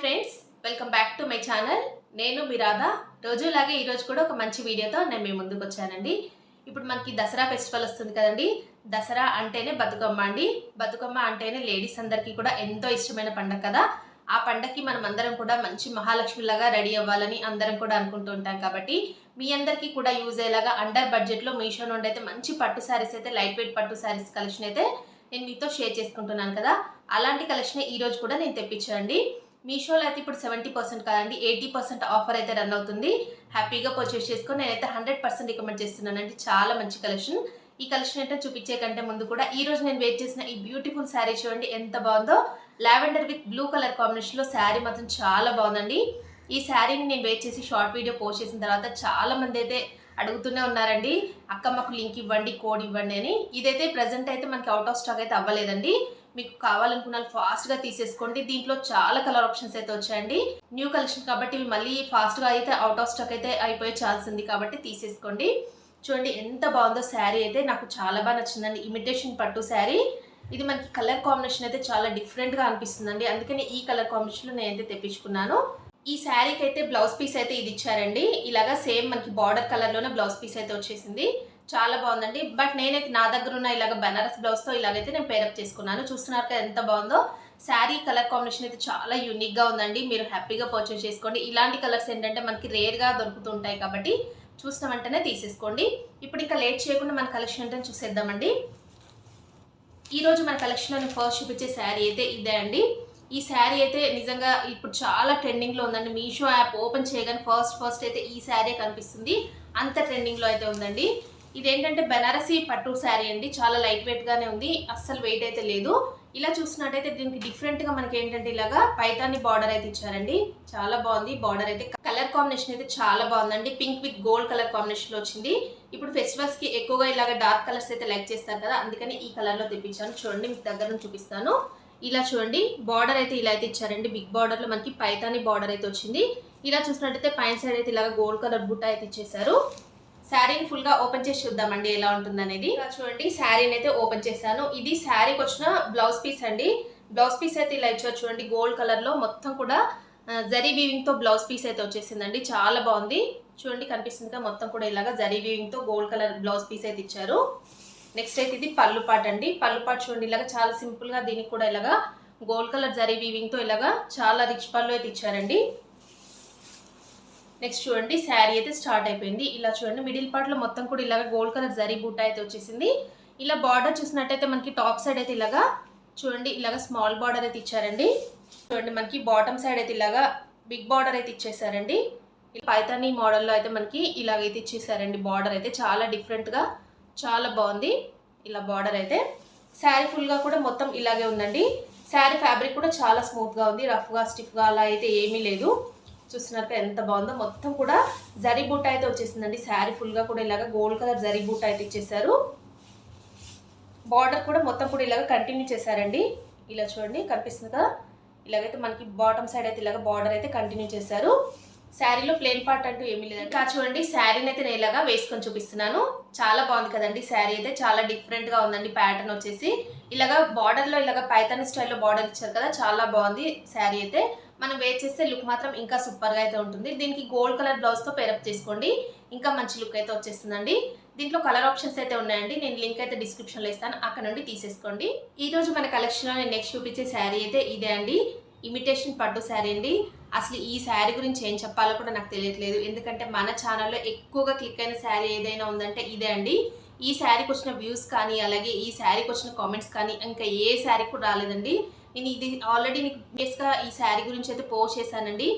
Friends, welcome back to my channel. నేను మీ రాధా. రోజులాగే ఈరోజు కూడా ఒక మంచి వీడియోతో నేను మీ ముందుకు వచ్చానండి. ఇప్పుడు మనకి దసరా ఫెస్టివల్ వస్తుంది కదండి. దసరా అంటేనే బతుకమ్మ అండి. బతుకమ్మ అంటేనే లేడీస్ అందరికీ కూడా ఎంతో ఇష్టమైన పండుగ కదా. ఆ పండగకి మనం అందరం కూడా మంచి మహాలక్ష్మిలాగా రెడీ అవ్వాలని అందరం కూడా అనుకుంటూ ఉంటాం. కాబట్టి మీ అందరికీ కూడా యూజ్ అయ్యేలాగా అండర్ బడ్జెట్లో మీషో నుండి అయితే మంచి పట్టు శారీస్ అయితే లైట్ వెయిట్ పట్టు శారీస్ కలెక్షన్ అయితే నేను మీతో షేర్ చేసుకుంటున్నాను కదా. అలాంటి కలెక్షన్ ఈరోజు కూడా నేను తెప్పించానండి. మీషోలో అయితే ఇప్పుడు 70% కాదండి 80% ఆఫర్ అయితే రన్ అవుతుంది. హ్యాపీగా పర్చేస్ చేసుకొని నేనైతే 100% రికమెండ్ చేస్తున్నానండి. చాలా మంచి కలెక్షన్. ఈ కలెక్షన్ అయితే చూపించే కంటే ముందు కూడా ఈ రోజు నేను వేర్ చేసిన ఈ బ్యూటిఫుల్ శారీ చూడండి ఎంత బాగుందో. లావెండర్ విత్ బ్లూ కలర్ కాంబినేషన్లో శారీ మాత్రం చాలా బాగుందండి. ఈ శారీని నేను వేర్ చేసి షార్ట్ వీడియో పోస్ట్ చేసిన తర్వాత చాలా మంది అయితే అడుగుతూనే ఉన్నారండి, అక్క మాకు లింక్ ఇవ్వండి, కోడ్ ఇవ్వండి అని. ఇదైతే ప్రజెంట్ అయితే మనకి అవుట్ ఆఫ్ స్టాక్ అయితే అవ్వలేదండి. మీకు కావాలనుకున్న ఫాస్ట్గా తీసేసుకోండి. దీంట్లో చాలా కలర్ ఆప్షన్స్ అయితే వచ్చాయండి. న్యూ కలెక్షన్ కాబట్టి ఇవి మళ్ళీ ఫాస్ట్గా అయితే అవుట్ ఆఫ్ స్టాక్ అయితే అయిపోయే ఛాన్స్ ఉంది కాబట్టి తీసేసుకోండి. చూడండి ఎంత బాగుందో శారీ అయితే నాకు చాలా బాగా నచ్చిందండి. ఇమిటేషన్ పట్టు శారీ. ఇది మనకి కలర్ కాంబినేషన్ అయితే చాలా డిఫరెంట్గా అనిపిస్తుందండి. అందుకని ఈ కలర్ కాంబినేషన్లో నేనైతే తెప్పించుకున్నాను. ఈ శారీకి అయితే బ్లౌజ్ పీస్ అయితే ఇది ఇచ్చారండి. ఇలాగా సేమ్ మనకి బార్డర్ కలర్లోనే బ్లౌజ్ పీస్ అయితే వచ్చేసింది. చాలా బాగుందండి. బట్ నేనైతే నా దగ్గర ఉన్న ఇలాగ బనారస్ బ్లౌజ్తో ఇలాగైతే నేను పేరప్ చేసుకున్నాను. చూస్తున్నారు కదా ఎంత బాగుందో. శారీ కలర్ కాంబినేషన్ అయితే చాలా యూనిక్గా ఉందండి. మీరు హ్యాపీగా పర్చేస్ చేసుకోండి. ఇలాంటి కలర్స్ ఏంటంటే మనకి రేర్గా దొరుకుతుంటాయి కాబట్టి చూసిన వెంటనే తీసేసుకోండి. ఇప్పుడు ఇంకా లేట్ చేయకుండా మన కలెక్షన్ అంటే చూసేద్దామండి. ఈరోజు మన కలెక్షన్లో నేను ఫస్ట్ చూపించే శారీ అయితే ఇదే అండి. ఈ శారీ అయితే నిజంగా ఇప్పుడు చాలా ట్రెండింగ్లో ఉందండి. మీషో యాప్ ఓపెన్ చేయగానే ఫస్ట్ అయితే ఈ శారీ కనిపిస్తుంది. అంత ట్రెండింగ్లో అయితే ఉందండి. ఇదేంటంటే బనారసీ పట్టు శారీ అండి. చాలా లైట్ వెయిట్గానే ఉంది. అస్సలు వెయిట్ అయితే లేదు. ఇలా చూసినట్టయితే దీనికి డిఫరెంట్గా మనకి ఏంటంటే ఇలాగా పైతాని బార్డర్ అయితే ఇచ్చారండి. చాలా బాగుంది బార్డర్ అయితే. కలర్ కాంబినేషన్ అయితే చాలా బాగుందండి. పింక్ విత్ గోల్డ్ కలర్ కాంబినేషన్లో వచ్చింది. ఇప్పుడు ఫెస్టివల్స్కి ఎక్కువగా ఇలాగ డార్క్ కలర్స్ అయితే లైక్ చేస్తారు కదా, అందుకని ఈ కలర్లో తెప్పించాను. చూడండి మీకు దగ్గర నుంచి చూపిస్తాను. ఇలా చూడండి బార్డర్ అయితే ఇలా అయితే ఇచ్చారండి. బిగ్ బార్డర్లో మనకి పైతాని బార్డర్ అయితే వచ్చింది. ఇలా చూసినట్టయితే పైన సైడ్ అయితే ఇలాగ గోల్డ్ కలర్ బుట్ట అయితే ఇచ్చేసారు. శారీని ఫుల్గా ఓపెన్ చేసి చూద్దామండి ఎలా ఉంటుందనేది. ఇలా చూడండి శారీని అయితే ఓపెన్ చేశాను. ఇది శారీకి వచ్చిన బ్లౌజ్ పీస్ అండి. బ్లౌజ్ పీస్ అయితే ఇలా ఇచ్చారు చూడండి. గోల్డ్ కలర్లో మొత్తం కూడా జరీ వీవింగ్తో బ్లౌజ్ పీస్ అయితే వచ్చేసిందండి. చాలా బాగుంది. చూడండి కనిపిస్తుంది కదా, మొత్తం కూడా ఇలాగా జరీ వీవింగ్తో గోల్డ్ కలర్ బ్లౌజ్ పీస్ అయితే ఇచ్చారు. నెక్స్ట్ అయితే ఇది పళ్ళు పాట్ అండి. పళ్ళు పాట్ చూడండి ఇలాగా చాలా సింపుల్గా దీనికి కూడా ఇలాగా గోల్డ్ కలర్ జరీ వీవింగ్తో ఇలాగా చాలా రిచ్ పళ్ళు అయితే ఇచ్చారండి. నెక్స్ట్ చూడండి శారీ అయితే స్టార్ట్ అయిపోయింది. ఇలా చూడండి మిడిల్ పార్ట్లో మొత్తం కూడా ఇలాగ గోల్డ్ కలర్ జరీ బూట అయితే వచ్చేసింది. ఇలా బార్డర్ చూసినట్టయితే మనకి టాప్ సైడ్ అయితే ఇలాగా చూడండి ఇలాగ స్మాల్ బార్డర్ అయితే ఇచ్చారండి. చూడండి మనకి బాటమ్ సైడ్ అయితే ఇలాగా బిగ్ బార్డర్ అయితే ఇచ్చేసారండి. పైతాని మోడల్లో అయితే మనకి ఇలాగైతే ఇచ్చేసారండి. బార్డర్ అయితే చాలా డిఫరెంట్గా చాలా బాగుంది. ఇలా బార్డర్ అయితే శారీ ఫుల్గా కూడా మొత్తం ఇలాగే ఉందండి. శారీ ఫ్యాబ్రిక్ కూడా చాలా స్మూత్గా ఉంది. రఫ్గా స్టిఫ్గా అలా అయితే ఏమీ లేదు. చూస్తున్నారు ఎంత బాగుందో. మొత్తం కూడా జరీ బూట అయితే వచ్చేసిందండి. శారీ ఫుల్గా కూడా ఇలాగ గోల్డ్ కలర్ జరీ బూట అయితే ఇచ్చేసారు. బార్డర్ కూడా మొత్తం కూడా ఇలాగ కంటిన్యూ చేశారండి. ఇలా చూడండి కనిపిస్తుంది కదా, ఇలాగైతే మనకి బాటమ్ సైడ్ అయితే ఇలాగ బార్డర్ అయితే కంటిన్యూ చేశారు. శారీలో ప్లెయిన్ పార్ట్ అంటూ ఏమీ లేదండి. ఇంకా చూడండి శారీని అయితే నేను ఇలాగా వేసుకొని చూపిస్తున్నాను. చాలా బాగుంది కదండి. శారీ అయితే చాలా డిఫరెంట్గా ఉందండి. ప్యాటర్న్ వచ్చేసి ఇలాగా బార్డర్లో ఇలాగ పైతాని స్టైల్లో బార్డర్ ఇచ్చారు కదా, చాలా బాగుంది శారీ అయితే. మనం వేర్ చేస్తే లుక్ మాత్రం ఇంకా సూపర్గా అయితే ఉంటుంది. దీనికి గోల్డ్ కలర్ బ్లౌజ్తో పేరప్ చేసుకోండి, ఇంకా మంచి లుక్ అయితే వచ్చేస్తుందండి. దీంట్లో కలర్ ఆప్షన్స్ అయితే ఉన్నాయండి. నేను లింక్ అయితే డిస్క్రిప్షన్లో ఇస్తాను, అక్కడ నుండి తీసేసుకోండి. ఈరోజు మన కలెక్షన్లో నేను నెక్స్ట్ చూపించే శారీ అయితే ఇదే అండి. ఇమిటేషన్ పట్టు శారీ అండి. అసలు ఈ శారీ గురించి ఏం చెప్పాలో కూడా నాకు తెలియట్లేదు. ఎందుకంటే మన ఛానల్లో ఎక్కువగా క్లిక్ అయిన శారీ ఏదైనా ఉందంటే ఇదే అండి. ఈ శారీకి వచ్చిన వ్యూస్ కానీ అలాగే ఈ శారీకి వచ్చిన కామెంట్స్ కానీ ఇంకా ఏ శారీ కూడా రాలేదండి. నేను ఇది ఆల్రెడీ మీకు బేస్గా ఈ శారీ గురించి అయితే పోస్ట్ చేశానండి.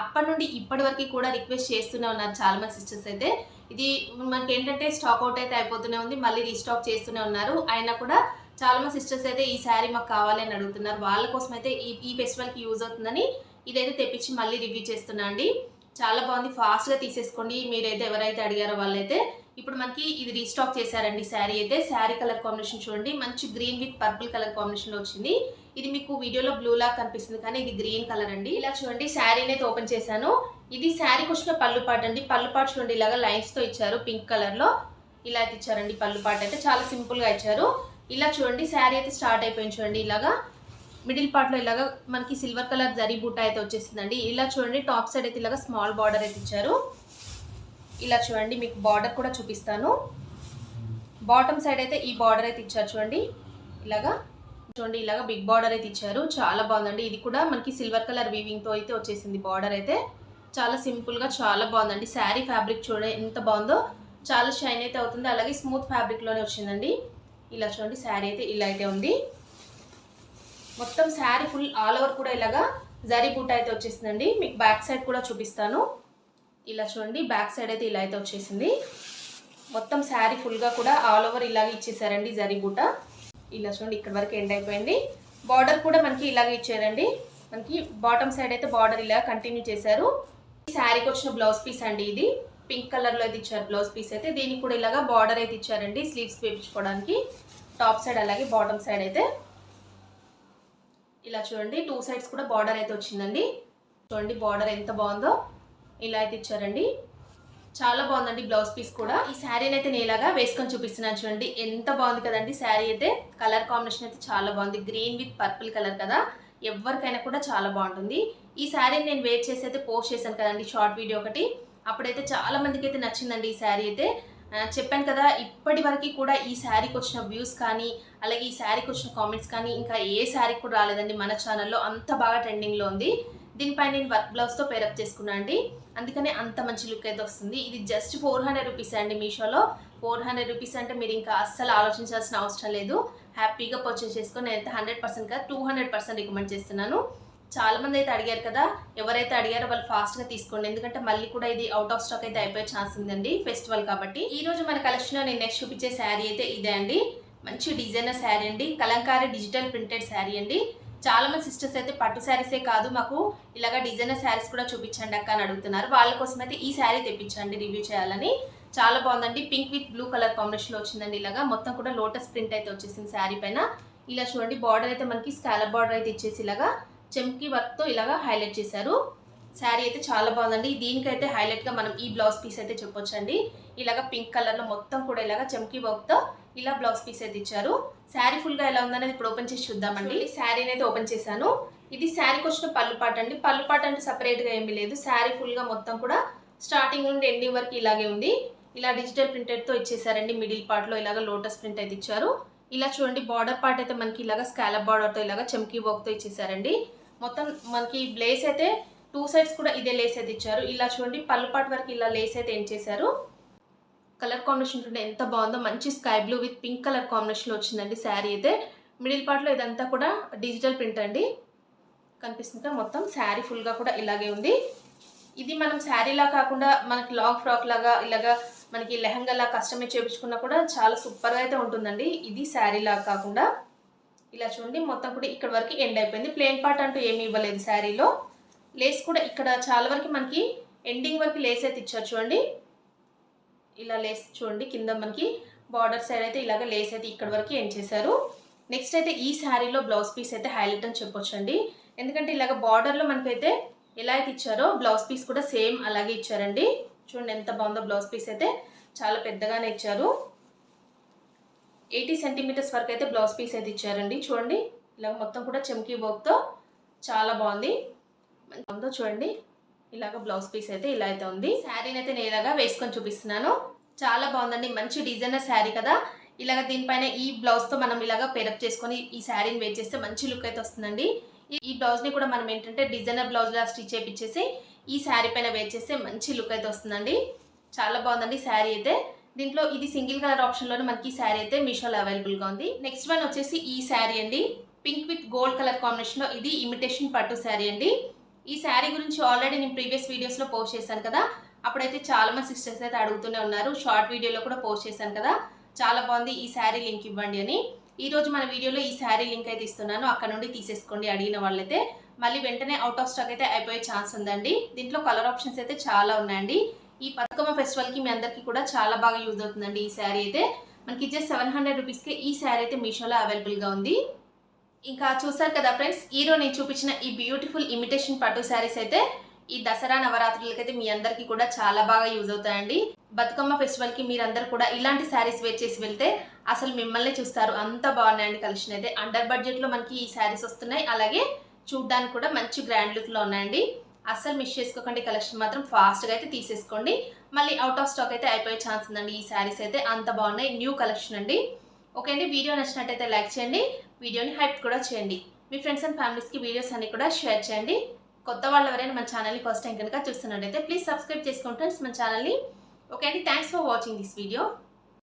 అప్పటి నుండి ఇప్పటి వరకు కూడా రిక్వెస్ట్ చేస్తూనే ఉన్నారు చాలామంది సిస్టర్స్ అయితే. ఇది మనకి ఏంటంటే స్టాక్ అవుట్ అయితే అయిపోతూనే ఉంది, మళ్ళీ రీస్టాక్ చేస్తూనే ఉన్నారు. అయినా కూడా చాలామంది సిస్టర్స్ అయితే ఈ శారీ మాకు కావాలి అని అడుగుతున్నారు. వాళ్ళ కోసం అయితే ఈ ఫెస్టివల్కి యూజ్ అవుతుందని ఇదైతే తెప్పించి మళ్ళీ రివ్యూ చేస్తున్నా అండి. చాలా బాగుంది. ఫాస్ట్గా తీసేసుకోండి మీరైతే ఎవరైతే అడిగారో వాళ్ళైతే. ఇప్పుడు మనకి ఇది రీస్టాక్ చేశారండి శారీ అయితే. శారీ కలర్ కాంబినేషన్ చూడండి మంచి గ్రీన్ విత్ పర్పుల్ కలర్ కాంబినేషన్లో వచ్చింది. ఇది మీకు వీడియోలో బ్లూ లా కనిపిస్తుంది కానీ ఇది గ్రీన్ కలర్ అండి. ఇలా చూడండి శారీని అయితే ఓపెన్ చేశాను. ఇది శారీకి వచ్చిన పళ్ళు పాట్ అండి. పళ్ళు పాట్ చూడండి ఇలాగా లైన్స్తో ఇచ్చారు పింక్ కలర్లో. ఇలా అయితే ఇచ్చారండి. పళ్ళు పాట్ అయితే చాలా సింపుల్గా ఇచ్చారు. ఇలా చూడండి శారీ అయితే స్టార్ట్ అయిపోయింది చూడండి. ఇలాగా మిడిల్ పార్ట్లో ఇలాగా మనకి సిల్వర్ కలర్ జరీ బూటా అయితే వచ్చేసిందండి. ఇలా చూడండి, టాప్ సైడ్ అయితే ఇలాగా స్మాల్ బార్డర్ అయితే ఇచ్చారు. ఇలా చూడండి, మీకు బార్డర్ కూడా చూపిస్తాను. బాటమ్ సైడ్ అయితే ఈ బార్డర్ అయితే ఇచ్చారు చూడండి. ఇలాగా చూడండి, ఇలాగా బిగ్ బార్డర్ అయితే ఇచ్చారు. చాలా బాగుందండి. ఇది కూడా మనకి సిల్వర్ కలర్ వీవింగ్తో అయితే వచ్చేసింది. బార్డర్ అయితే చాలా సింపుల్గా చాలా బాగుందండి. శారీ ఫ్యాబ్రిక్ చూడండి ఎంత బాగుందో, చాలా షైన్ అయితే అవుతుంది. అలాగే స్మూత్ ఫ్యాబ్రిక్లోనే వచ్చిందండి. ఇలా చూడండి, శారీ అయితే ఇలా అయితే ఉంది. మొత్తం శారీ ఫుల్ ఆల్ ఓవర్ కూడా ఇలాగా జరీ బూట అయితే వచ్చేసిందండి. మీకు బ్యాక్ సైడ్ కూడా చూపిస్తాను. ఇలా చూడండి, బ్యాక్ సైడ్ అయితే ఇలా అయితే వచ్చేసింది. మొత్తం శారీ ఫుల్గా కూడా ఆల్ ఓవర్ ఇలాగే ఇచ్చేసారండి జరీ బూట. ఇలా చూడండి, ఇక్కడ వరకు ఎండ్ అయిపోయింది. బార్డర్ కూడా మనకి ఇలాగే ఇచ్చారండి. మనకి బాటమ్ సైడ్ అయితే బార్డర్ ఇలా కంటిన్యూ చేశారు. ఈ శారీకి వచ్చిన బ్లౌజ్ పీస్ అండి. ఇది పింక్ కలర్లో అయితే ఇచ్చారు బ్లౌజ్ పీస్ అయితే. దీనికి కూడా ఇలాగా బార్డర్ అయితే ఇచ్చారండి స్లీవ్స్ వేయించుకోవడానికి. టాప్ సైడ్ అలాగే బాటమ్ సైడ్ అయితే ఇలా చూడండి, 2 సైడ్స్ కూడా బార్డర్ అయితే వచ్చిందండి. చూడండి బార్డర్ ఎంత బాగుందో, ఇలా అయితే ఇచ్చారండి. చాలా బాగుందండి బ్లౌజ్ పీస్ కూడా. ఈ శారీని అయితే నేను ఇలాగా వేసుకొని చూపిస్తున్నాను చూడండి, ఎంత బాగుంది కదండి. శారీ అయితే కలర్ కాంబినేషన్ అయితే చాలా బాగుంది. గ్రీన్ విత్ పర్పుల్ కలర్ కదా, ఎవరికైనా కూడా చాలా బాగుంటుంది. ఈ శారీని నేను వేర్ చేసి అయితే పోస్ట్ చేశాను కదండి షార్ట్ వీడియో ఒకటి. అప్పుడైతే చాలా మందికి అయితే నచ్చిందండి ఈ శారీ అయితే. చెప్పాను కదా, ఇప్పటి వరకు కూడా ఈ శారీకి వచ్చిన వ్యూస్ కానీ, అలాగే ఈ శారీకి వచ్చిన కామెంట్స్ కానీ ఇంకా ఏ శారీ కూడా రాలేదండి మన ఛానల్లో. అంత బాగా ట్రెండింగ్లో ఉంది. దీనిపై నేను వర్క్ బ్లౌజ్తో పేరప్ చేసుకున్నాను అండి, అందుకనే అంత మంచి లుక్ అయితే వస్తుంది. ఇది జస్ట్ 400 రూపీస్ అండి మీషోలో. 400 రూపీస్ అంటే మీరు ఇంకా అస్సలు ఆలోచించాల్సిన అవసరం లేదు. హ్యాపీగా పర్చేస్ చేసుకొని నేనైతే 100% కాదు 200% రికమెండ్ చేస్తున్నాను. చాలా మంది అయితే అడిగారు కదా, ఎవరైతే అడిగారో వాళ్ళు ఫాస్ట్గా తీసుకోండి, ఎందుకంటే మళ్ళీ కూడా ఇది అవుట్ ఆఫ్ స్టాక్ అయితే అయిపోయే ఛాన్స్ ఉందండి ఫెస్టివల్ కాబట్టి. ఈ రోజు మన కలెక్షన్లో నేను నెక్స్ట్ చూపించే శారీ అయితే ఇదే అండి. మంచి డిజైనర్ శారీ అండి, కలంకారీ డిజిటల్ ప్రింటెడ్ శారీ అండి. చాలా మంది సిస్టర్స్ అయితే పట్టు శారీసే కాదు, మాకు ఇలాగా డిజైనర్ శారీస్ కూడా చూపించండి అక్క అని అడుగుతున్నారు. వాళ్ళ కోసం అయితే ఈ శారీ తెప్పించండి రివ్యూ చేయాలని. చాలా బాగుందండి. పింక్ విత్ బ్లూ కలర్ కాంబినేషన్లో వచ్చిందండి. ఇలాగా మొత్తం కూడా లోటస్ ప్రింట్ అయితే వచ్చేసింది శారీ పైన. ఇలా చూడండి, బార్డర్ అయితే మనకి స్కాలప్ బార్డర్ అయితే ఇచ్చేసి ఇలాగా చెమ్కీ వర్క్తో ఇలాగా హైలైట్ చేశారు. శారీ అయితే చాలా బాగుందండి. దీనికైతే హైలైట్గా మనం ఈ బ్లౌజ్ పీస్ అయితే చెప్పొచ్చండి. ఇలాగ పింక్ కలర్లో మొత్తం కూడా ఇలాగ చెమ్కీ వర్క్తో ఇలా బ్లౌజ్ పీస్ అయితే ఇచ్చారు. శారీ ఫుల్గా ఎలా ఉందనేది ఇప్పుడు ఓపెన్ చేసి చూద్దామండి. శారీని అయితే ఓపెన్ చేశాను. ఇది శారీకి వచ్చిన పళ్ళు పాట అండి. పళ్ళు పాట అంటే సపరేట్గా ఏమీ లేదు. శారీ ఫుల్గా మొత్తం కూడా స్టార్టింగ్ నుండి ఎండింగ్ వరకు ఇలాగే ఉంది. ఇలా డిజిటల్ ప్రింటెడ్తో ఇచ్చేసారండి. మిడిల్ పార్ట్లో ఇలాగ లోటస్ ప్రింట్ అయితే ఇచ్చారు. ఇలా చూడండి, బార్డర్ పార్ట్ అయితే మనకి ఇలాగ స్కాలప్ బార్డర్తో ఇలాగ చెమ్కీ వర్క్తో ఇచ్చేసారండి. మొత్తం మనకి లేస్ అయితే 2 సైడ్స్ కూడా ఇదే లేస్ అయితే ఇచ్చారు. ఇలా చూడండి, పళ్ళు పార్ట్ వరకు ఇలా లేస్ అయితే ఏం చేశారు. కలర్ కాంబినేషన్ చూడండి ఎంత బాగుందో, మంచి sky blue with pink colour కాంబినేషన్లో వచ్చిందండి శారీ అయితే. మిడిల్ పార్ట్లో ఇదంతా కూడా డిజిటల్ ప్రింట్ అండి, కనిపిస్తుంది మొత్తం. శారీ ఫుల్గా కూడా ఇలాగే ఉంది. ఇది మనం శారీలా కాకుండా మనకి లాంగ్ ఫ్రాక్ లాగా ఇలాగా మనకి లెహంగాలా కస్టమైజ్ చేయించుకున్నా కూడా చాలా సూపర్గా అయితే ఉంటుందండి. ఇది శారీలా కాకుండా ఇలా చూడండి, మొత్తం కూడా ఇక్కడ వరకు ఎండ్ అయిపోయింది. ప్లెయిన్ పార్ట్ అంటూ ఏమి ఇవ్వలేదు శారీలో. లేస్ కూడా ఇక్కడ చాలా వరకు మనకి ఎండింగ్ వరకు లేస్ అయితే ఇచ్చారు చూడండి. ఇలా లేస్ చూడండి, కింద మనకి బార్డర్ సైడ్ అయితే ఇలాగ లేస్ అయితే ఇక్కడ వరకు ఎండ్ చేశారు. నెక్స్ట్ అయితే ఈ శారీలో బ్లౌజ్ పీస్ అయితే హైలైట్ అని చెప్పొచ్చండి. ఎందుకంటే ఇలాగ బార్డర్లో మనకైతే ఎలా అయితే ఇచ్చారో బ్లౌజ్ పీస్ కూడా సేమ్ అలాగే ఇచ్చారండి. చూడండి ఎంత బాగుందో. బ్లౌజ్ పీస్ అయితే చాలా పెద్దగానే ఇచ్చారు. 80 సెంటీమీటర్స్ వరకు అయితే బ్లౌజ్ పీస్ అయితే ఇచ్చారండి. చూడండి, ఇలా మొత్తం కూడా చెమ్కీ వర్క్తో చాలా బాగుంది. ఉందో చూడండి, ఇలాగ బ్లౌజ్ పీస్ అయితే ఇలా అయితే ఉంది. శారీని అయితే నేను ఇలాగా వేసుకొని చూపిస్తున్నాను. చాలా బాగుందండి. మంచి డిజైనర్ శారీ కదా. ఇలాగ దీనిపైన ఈ బ్లౌజ్తో మనం ఇలాగ పేరప్ చేసుకొని ఈ శారీని వేర్ చేస్తే మంచి లుక్ అయితే వస్తుందండి. ఈ బ్లౌజ్ని కూడా మనం ఏంటంటే డిజైనర్ బ్లౌజ్లా స్టిచ్ చేయించేసి ఈ శారీ పైన వేర్ చేస్తే మంచి లుక్ అయితే వస్తుందండి. చాలా బాగుందండి శారీ అయితే. దీంట్లో ఇది సింగిల్ కలర్ ఆప్షన్లోనే మనకి శారీ అయితే మీషోలో అవైలబుల్గా ఉంది. నెక్స్ట్ వన్ వచ్చేసి ఈ శారీ అండి, పింక్ విత్ గోల్డ్ కలర్ కాంబినేషన్లో. ఇది ఇమిటేషన్ పట్టు శారీ అండి. ఈ శారీ గురించి ఆల్రెడీ నేను ప్రీవియస్ వీడియోస్లో పోస్ట్ చేశాను కదా, అప్పుడైతే చాలా మంది సిస్టర్స్ అయితే అడుగుతూనే ఉన్నారు. షార్ట్ వీడియోలో కూడా పోస్ట్ చేశాను కదా, చాలా బాగుంది ఈ శారీ లింక్ ఇవ్వండి అని. ఈరోజు మన వీడియోలో ఈ శారీ లింక్ అయితే ఇస్తున్నాను, అక్కడ నుండి తీసేసుకోండి అడిగిన వాళ్ళైతే. మళ్ళీ వెంటనే అవుట్ ఆఫ్ స్టాక్ అయితే అయిపోయే ఛాన్స్ ఉందండి. దీంట్లో కలర్ ఆప్షన్స్ అయితే చాలా ఉన్నాయండి. ఈ బతుకమ్మ ఫెస్టివల్కి మీ అందరికీ కూడా చాలా బాగా యూజ్ అవుతుందండి ఈ శారీ అయితే. మనకి జస్ట్ 700 రూపీస్కి ఈ శారీ అయితే మీషోలో అవైలబుల్గా ఉంది. ఇంకా చూసారు కదా ఫ్రెండ్స్, ఈరోజు నేను చూపించిన ఈ బ్యూటిఫుల్ ఇమిటేషన్ పట్టు శారీస్ అయితే ఈ దసరా నవరాత్రులకైతే మీ అందరికీ కూడా చాలా బాగా యూజ్ అవుతాయండి. బతుకమ్మ ఫెస్టివల్కి మీరందరూ కూడా ఇలాంటి శారీస్ వేర్ చేసి వెళ్తే అసలు మిమ్మల్ని చూస్తారు, అంత బాగున్నాయండి. కలెక్షన్ అయితే అండర్ బడ్జెట్లో మనకి ఈ శారీస్ వస్తున్నాయి, అలాగే చూడ్డానికి కూడా మంచి గ్రాండ్ లుక్లో ఉన్నాయండి. అస్సలు మిస్ చేసుకోకండి, కలెక్షన్ మాత్రం ఫాస్ట్గా అయితే తీసేసుకోండి. మళ్ళీ అవుట్ ఆఫ్ స్టాక్ అయితే అయిపోయే ఛాన్స్ ఉందండి. ఈ శారీస్ అయితే అంత బాగున్నాయి, న్యూ కలెక్షన్ అండి. ఓకే అండి, వీడియో నచ్చినట్టయితే లైక్ చేయండి, వీడియోని హైప్ కూడా చేయండి. మీ ఫ్రెండ్స్ అండ్ ఫ్యామిలీస్కి వీడియోస్ అన్ని కూడా షేర్ చేయండి. కొత్త వాళ్ళు ఎవరైనా మన ఛానల్ని ఫస్ట్ టైం కనుక చూస్తున్నట్టయితే ప్లీజ్ సబ్స్క్రైబ్ చేసుకోండి ఫ్రెండ్స్ మన ఛానల్ని. ఓకే అండి, thanks for watching this video.